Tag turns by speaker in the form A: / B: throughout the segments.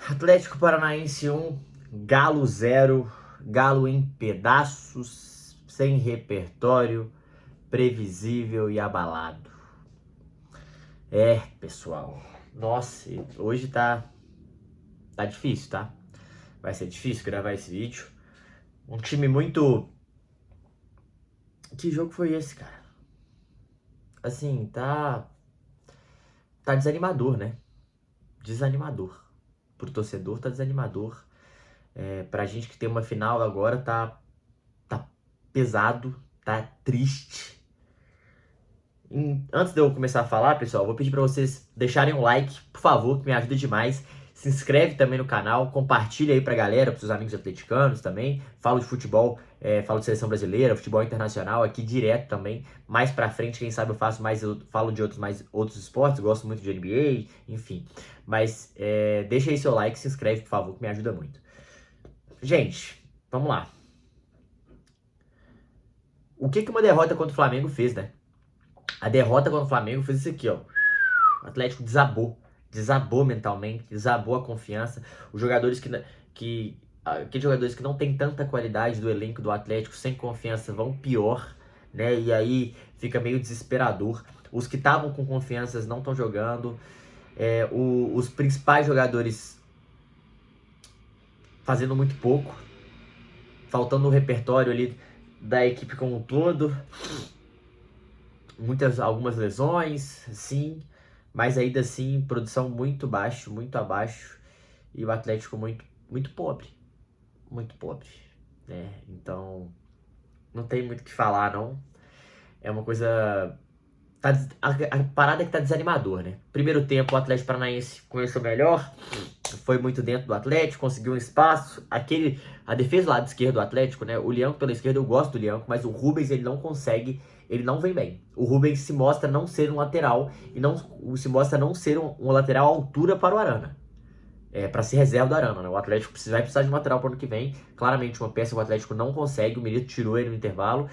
A: Atlético Paranaense 1, Galo 0, Galo em pedaços, sem repertório, previsível e abalado. Pessoal, nossa, hoje tá difícil, tá? Vai ser difícil gravar esse vídeo. Um time muito... Que jogo foi esse, cara? Assim, tá desanimador, né? Desanimador. Pro torcedor tá desanimador. Pra gente que tem uma final agora tá pesado, tá triste. Antes de eu começar a falar, pessoal, vou pedir pra vocês deixarem um like, por favor, que me ajuda demais. Se inscreve também no canal, compartilha aí pra galera, pros seus amigos atleticanos também. Falo de futebol, falo de seleção brasileira, futebol internacional aqui direto também. Mais pra frente, quem sabe eu falo de outros esportes, gosto muito de NBA, enfim. Mas deixa aí seu like, se inscreve, por favor, que me ajuda muito. Gente, vamos lá. O que uma derrota contra o Flamengo fez, né? A derrota contra o Flamengo fez isso aqui, ó. O Atlético desabou mentalmente, desabou a confiança. Os jogadores aqueles jogadores que não tem tanta qualidade do elenco do Atlético, sem confiança, vão pior, né? E aí fica meio desesperador. Os que estavam com confianças não estão jogando. Os principais jogadores fazendo muito pouco, faltando o repertório ali da equipe como um todo. Algumas lesões, sim, mas ainda assim, produção muito abaixo, e o Atlético muito pobre, né? Então, não tem muito o que falar, não. É uma coisa... A parada é que tá desanimador, né? Primeiro tempo, o Atlético Paranaense começou melhor, foi muito dentro do Atlético, conseguiu um espaço. A defesa do lado esquerdo do Atlético, né? O Lianco pela esquerda, eu gosto do Lianco, mas o Rubens, ele não consegue, ele não vem bem. O Rubens se mostra não ser um lateral, e se mostra não ser um lateral à altura para o Arana. Para ser reserva do Arana, né? O Atlético vai precisar de um lateral para o ano que vem. Claramente, uma peça que o Atlético não consegue. O Milito tirou ele no intervalo.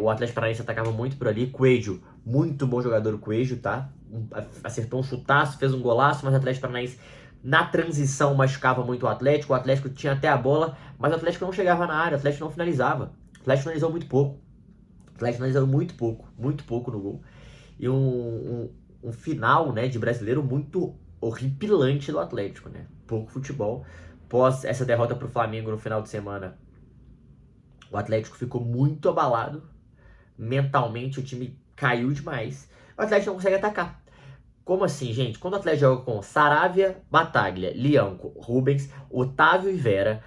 A: O Atlético Paranaense atacava muito por ali. Coelho, muito bom jogador o Coelho, tá? Acertou um chutaço, fez um golaço, mas o Atlético Paranaense na transição machucava muito o Atlético. O Atlético tinha até a bola, mas o Atlético não chegava na área, o Atlético não finalizava. O Atlético finalizou muito pouco. O Atlético finalizou muito pouco no gol. E um final, né, de brasileiro muito horripilante do Atlético, né? Pouco futebol. Pós essa derrota pro Flamengo no final de semana, o Atlético ficou muito abalado. Mentalmente o time caiu demais. O Atlético não consegue atacar. Como assim, gente? Quando o Atlético joga com Saravia, Bataglia, Lianco, Rubens, Otávio e Vera,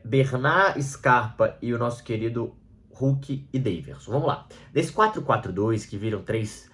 A: Bernard, Scarpa e o nosso querido Hulk e Daverson. Vamos lá. Nesse 4-4-2, que viram 3-5-2,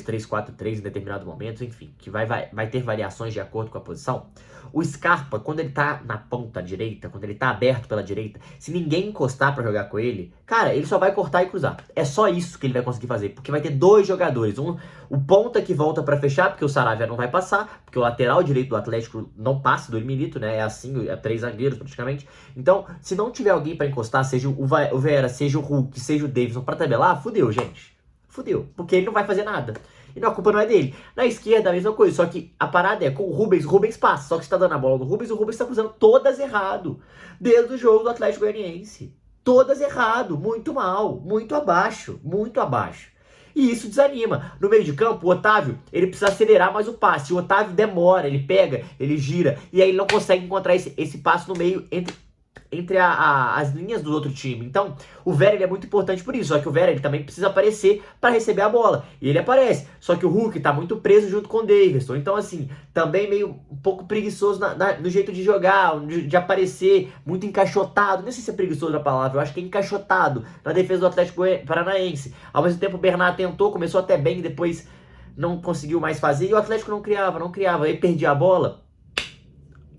A: 3-4-3 em determinado momento, enfim, que vai ter variações de acordo com a posição. O Scarpa, quando ele tá na ponta direita, quando ele tá aberto pela direita, se ninguém encostar pra jogar com ele, cara, ele só vai cortar e cruzar. É só isso que ele vai conseguir fazer, porque vai ter dois jogadores. O ponta que volta pra fechar, porque o Saravia não vai passar, porque o lateral direito do Atlético não passa do Milito, né? É assim, é 3 zagueiros praticamente. Então, se não tiver alguém pra encostar, seja o Vera, seja o Hulk, seja o Davidson pra tabelar, fudeu, gente. Fudeu, porque ele não vai fazer nada. E a culpa não é dele. Na esquerda, a mesma coisa. Só que a parada é com o Rubens passa. Só que você tá dando a bola no Rubens, o Rubens tá cruzando todas errado. Desde o jogo do Atlético Goianiense. Todas errado. Muito mal. Muito abaixo. Muito abaixo. E isso desanima. No meio de campo, o Otávio, ele precisa acelerar mais o passe. O Otávio demora, ele pega, ele gira. E aí ele não consegue encontrar esse passe no meio entre as linhas do outro time. Então, o Vera ele é muito importante por isso. Só que o Vera ele também precisa aparecer para receber a bola. E ele aparece. Só que o Hulk tá muito preso junto com o Davidson. Então, assim, também meio um pouco preguiçoso no jeito de jogar, de aparecer, muito encaixotado. Não sei se é preguiçoso a palavra, eu acho que é encaixotado na defesa do Atlético Paranaense. Ao mesmo tempo, o Bernard tentou, começou até bem, depois não conseguiu mais fazer. E o Atlético não criava. Aí perdia a bola.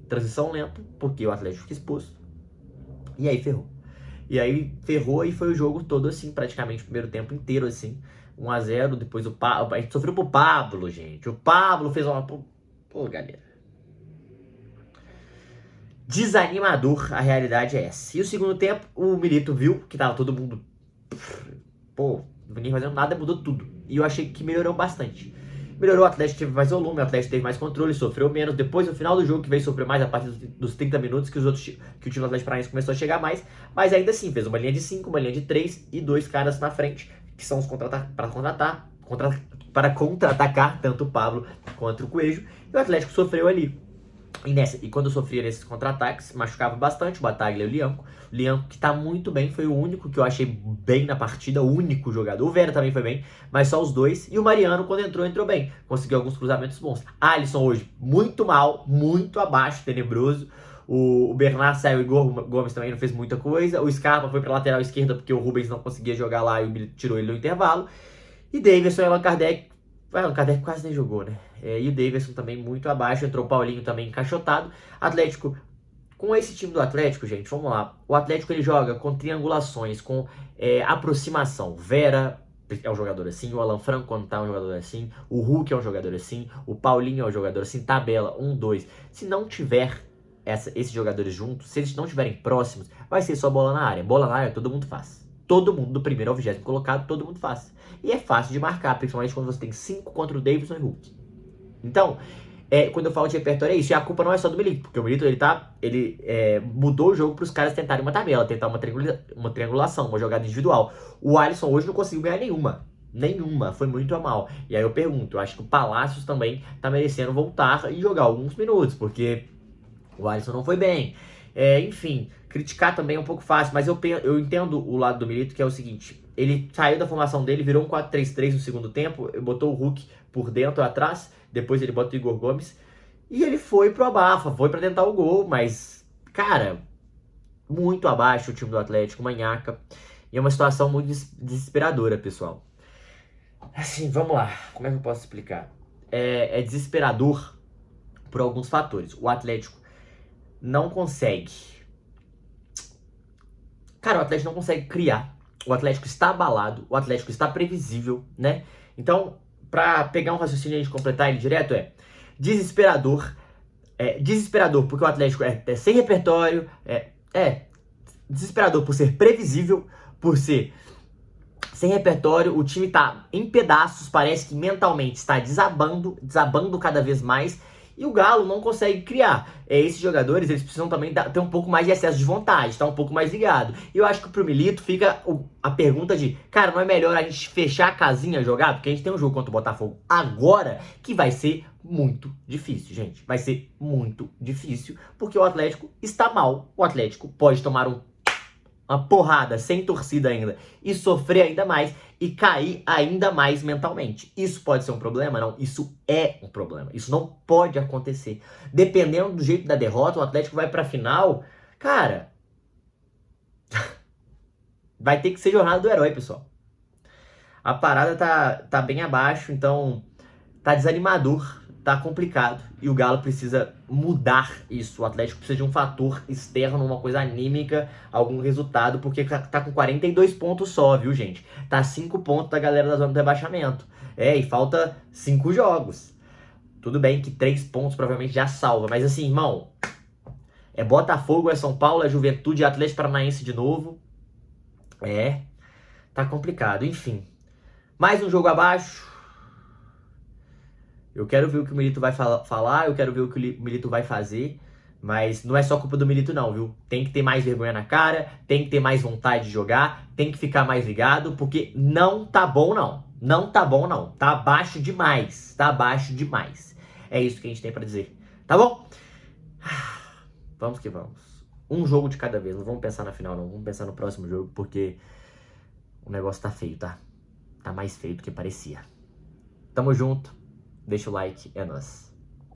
A: Transição lenta, porque o Atlético fica exposto. E aí ferrou e foi o jogo todo assim, praticamente o primeiro tempo inteiro assim, 1-0, depois a gente sofreu pro Pablo, gente. O Pablo fez uma... Pô, galera. Desanimador, a realidade é essa. E o segundo tempo, o Milito viu que tava todo mundo... Pô, ninguém fazendo nada, mudou tudo. E eu achei que melhorou bastante. Melhorou, o Atlético teve mais volume, o Atlético teve mais controle, sofreu menos. Depois, no final do jogo, que veio sofrer mais, a partir dos 30 minutos, que o time do Atlético Paranaense começou a chegar mais. Mas ainda assim, fez uma linha de 5, uma linha de 3 e 2 caras na frente, que são os para contra-atacar tanto o Pablo quanto o Coelho. E o Atlético sofreu ali. E quando sofria nesses contra-ataques, machucava bastante o Bataglia e o Lianco. O Lianco, que tá muito bem, foi o único que eu achei bem na partida, o único jogador. O Vera também foi bem, mas só os dois. E o Mariano, quando entrou bem. Conseguiu alguns cruzamentos bons. Alisson hoje, muito mal, muito abaixo, tenebroso. O Bernard saiu, o Igor Gomes também não fez muita coisa. O Scarpa foi pra lateral esquerda porque o Rubens não conseguia jogar lá e o Milito tirou ele no intervalo. E Davidson e Allan Kardec. Allan Kardec quase nem jogou, né? E o Davidson também muito abaixo. Entrou o Paulinho também encaixotado. Atlético, com esse time do Atlético, gente, vamos lá. O Atlético ele joga com triangulações, com aproximação. Vera é um jogador assim, o Alan Franco quando tá é um jogador assim, o Hulk é um jogador assim, o Paulinho é um jogador assim, tabela, 1, 2. Se não tiver esses jogadores juntos, se eles não estiverem próximos, vai ser só bola na área. Bola na área todo mundo faz. Todo mundo, do primeiro ao 20º colocado, todo mundo faz. E é fácil de marcar, principalmente quando você tem 5 contra o Davidson e Hulk. Então, quando eu falo de repertório é isso. E a culpa não é só do Milito, porque o Milito ele mudou o jogo para os caras tentarem uma tabela, tentar uma triangulação, uma jogada individual. O Alisson hoje não conseguiu ganhar nenhuma, foi muito a mal. E aí eu pergunto, eu acho que o Palácios também tá merecendo voltar e jogar alguns minutos, porque o Alisson não foi bem. Enfim, criticar também é um pouco fácil, mas eu entendo o lado do Milito, que é o seguinte: ele saiu da formação dele, virou um 4-3-3 no segundo tempo, botou o Hulk por dentro, atrás, depois ele bota o Igor Gomes, e ele foi pro abafa, foi pra tentar o gol, mas, cara, muito abaixo o time do Atlético, manhaca, e é uma situação muito desesperadora, pessoal. Assim, vamos lá, como é que eu posso explicar? É desesperador por alguns fatores. O Atlético não consegue. Cara, o Atlético não consegue criar. O Atlético está abalado. O Atlético está previsível, né? Então, pra pegar um raciocínio e a gente completar ele direto, desesperador. Desesperador porque o Atlético é sem repertório. Desesperador por ser previsível, por ser sem repertório. O time tá em pedaços. Parece que mentalmente está desabando cada vez mais. E o Galo não consegue criar. Esses jogadores, eles precisam também ter um pouco mais de excesso de vontade, estar um pouco mais ligado. E eu acho que pro Milito fica a pergunta de, cara, não é melhor a gente fechar a casinha e jogar? Porque a gente tem um jogo contra o Botafogo agora que vai ser muito difícil, gente. Vai ser muito difícil, porque o Atlético está mal. O Atlético pode tomar uma porrada sem torcida ainda e sofrer ainda mais e cair ainda mais mentalmente. Isso pode ser um problema? Não, isso é um problema. Isso não pode acontecer. Dependendo do jeito da derrota, o Atlético vai pra final, cara, vai ter que ser jornada do herói, pessoal. A parada tá bem abaixo, então tá desanimador, tá complicado. E o Galo precisa mudar isso. O Atlético precisa de um fator externo, uma coisa anímica, algum resultado, porque tá com 42 pontos só, viu, gente? Tá 5 pontos da galera da zona do rebaixamento. E falta 5 jogos. Tudo bem que 3 pontos provavelmente já salva, mas assim, irmão, é Botafogo, é São Paulo, é Juventude, é Atlético Paranaense de novo. Tá complicado, enfim. Mais um jogo abaixo. Eu quero ver o que o Milito vai falar, eu quero ver o que o Milito vai fazer, mas não é só culpa do Milito não, viu? Tem que ter mais vergonha na cara, tem que ter mais vontade de jogar, tem que ficar mais ligado, porque não tá bom não. Não tá bom não. Tá abaixo demais. Tá abaixo demais. É isso que a gente tem pra dizer. Tá bom? Vamos que vamos. Um jogo de cada vez. Não vamos pensar na final não. Vamos pensar no próximo jogo, porque o negócio tá feio, tá? Tá mais feio do que parecia. Tamo junto. Deixa o like, é nóis.